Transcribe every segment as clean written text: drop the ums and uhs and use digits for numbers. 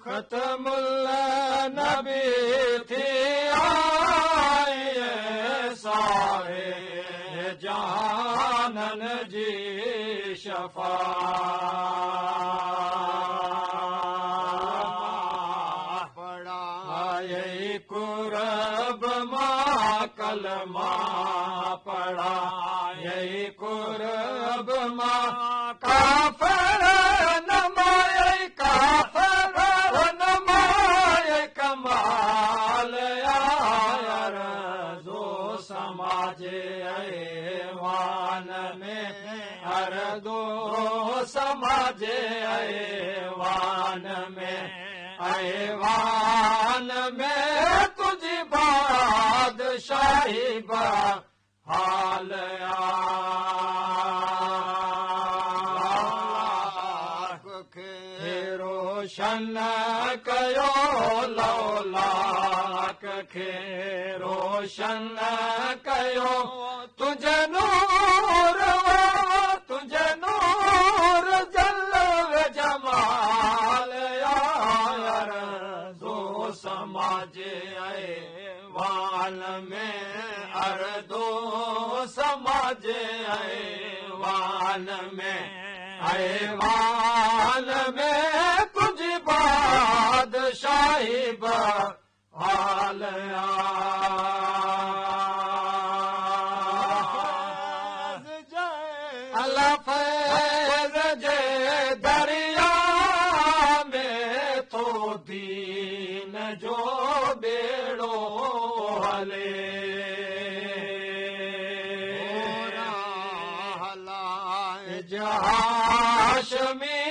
ख़तमुल नबी थी आए सारे जहानन जी शफ़ा पढ़ाए कुरब मां कलमा पढ़ाए कुरब मां काफ़िर नमाए काफ़िर नमाए कमाल यार जो समाजे ऐवान में हर दो समाजे ऐवान में तुझी बादशाही बा हाल रोशन कयो लौलाक खे रोशन कयो तुझे नूर जलव जमाल यार जो समाजे ऐवान में अर्दो समाजे ऐवान में तुझी बादशाही बहाल अल्लाह फैज़ जे दरिया में तो दीन जो बेड़ो हले हाशमी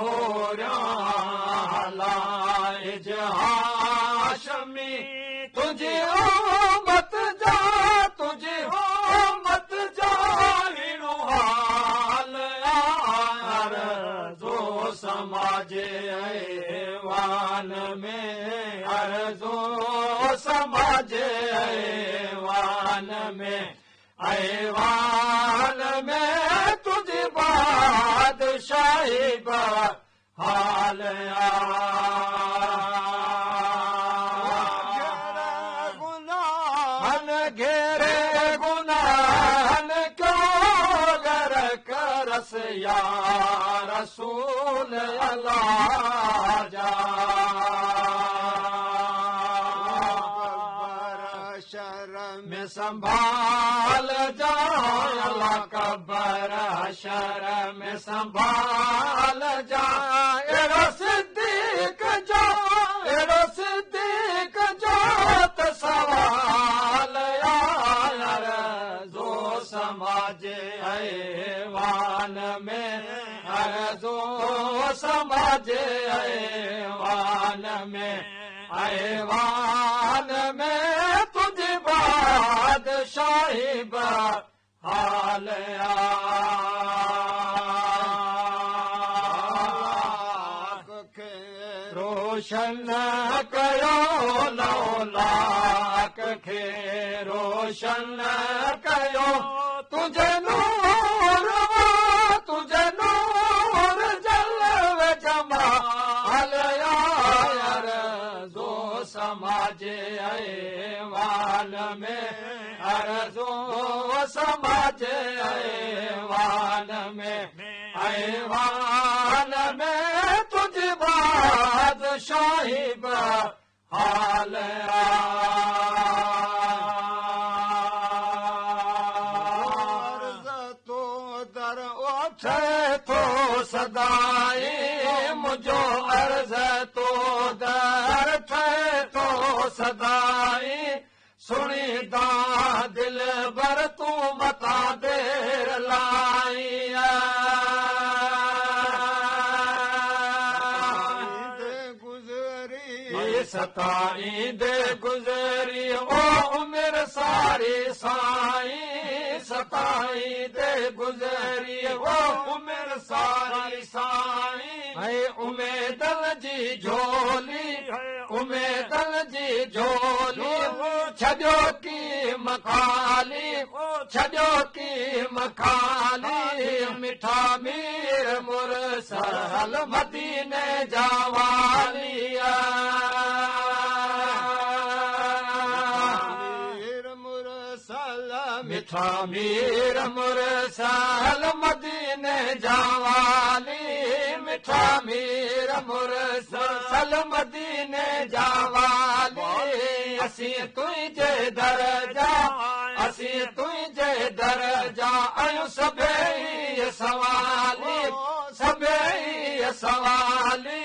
हो रहा हाशमी तुझे मत जा हिणो हाल यार जो समाजे ऐवान में हर जो समाजे ऐवान में तुझी बादशाही बहाल घेरे गुनाहन क्यों गर करस या रसूल अल्लाह जा में संभाल जा अल्लाह कबर शर में संभाल जा एड़ो सिद्दीक जो त सवाल यार जो समाजे ऐवान में हर जो समाजे ऐवान में तुझी बादशाही बहाल रोशन कयो लौलाक खे रोशन कयो तुझे नूर जलव जमाल यार जो समाजे ऐवान में हर जो समाजे ऐवान में तुझी बादशाही बहाल तो दर उठे तो सदाई मुझो अर्ज़ तो दर थे तो सदाई सुनी दा दिल बर तू मता देर लाई सताई दे गुज़री ओ उमिर सारी साईं सताई दे गुज़री ओ उमिर सारी साईं है उमेदन जी झोली छॾियो की मखाली छॾियो की मखाली मिठा मीर मुरसल मदीने जावालिया मिठा मीर मुरसल मदीने जावाली मिठा मीर मुरसल मदीने जावाली असीं तुंहिंजे दरजा असीं तुंहिंजे दरजा आहियूं सभई सवाली सभई सवाली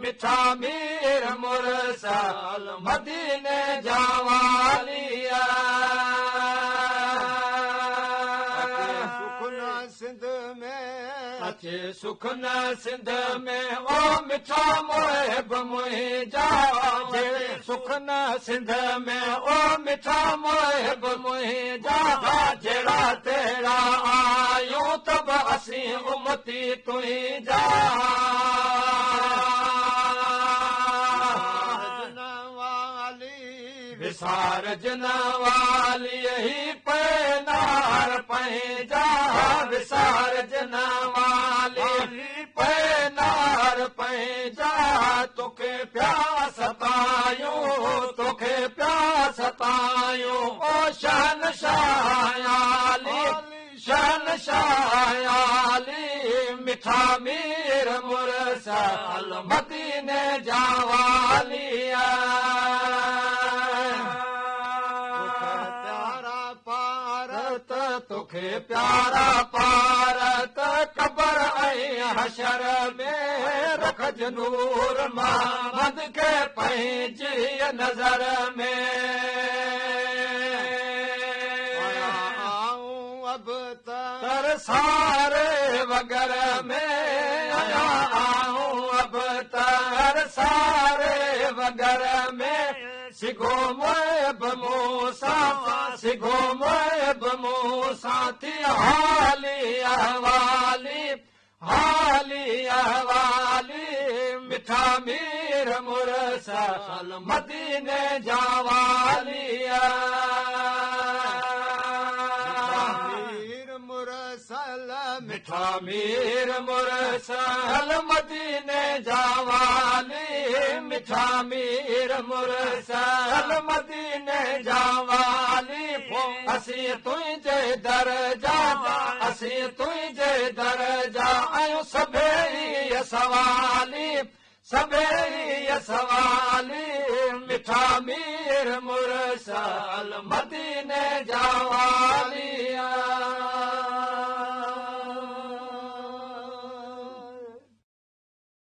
मिठा मीर मुरसल मदीने जावालिया अचे सुख न सिंध में ओ मिठा मोहब मुंहिंजा सुख न सिंध में ओ मिठा मोहब मुंहिंजा जहिड़ा तेरा आयूं तब असीं उमती तुंहिंजा विसार जन वाली ही पैनार पंहिंजा विसार जन वाली पैनार पंहिंजा तोखे प्यास तायूं तोखे प्यास तायूं ओ शान शायाली शान शायाली मिठा मीर मुरसल मदीने जावालिया तोखे प्यारा पारत कबर ऐं हशर में रखज नूर महमद खे पंहिंजी नज़र में अब तर सारे वगर में आया आऊं अब तर सारे वगर में सिगो मोहब मूसा सिगो मोहब मूसा थी हाली अहवाली मिठा मीर मुरसल मदीने जावालिया मिठा मीर मुरसल मदीने जावाली मिठा मीर मुरसल मदीने जावाली असीं तुंहिंजे दरजा असीं तुंहिंजे दरजा आहियूं सभई सवाली सभई सवाली मिठा मीर मुरसल मदीने जावाली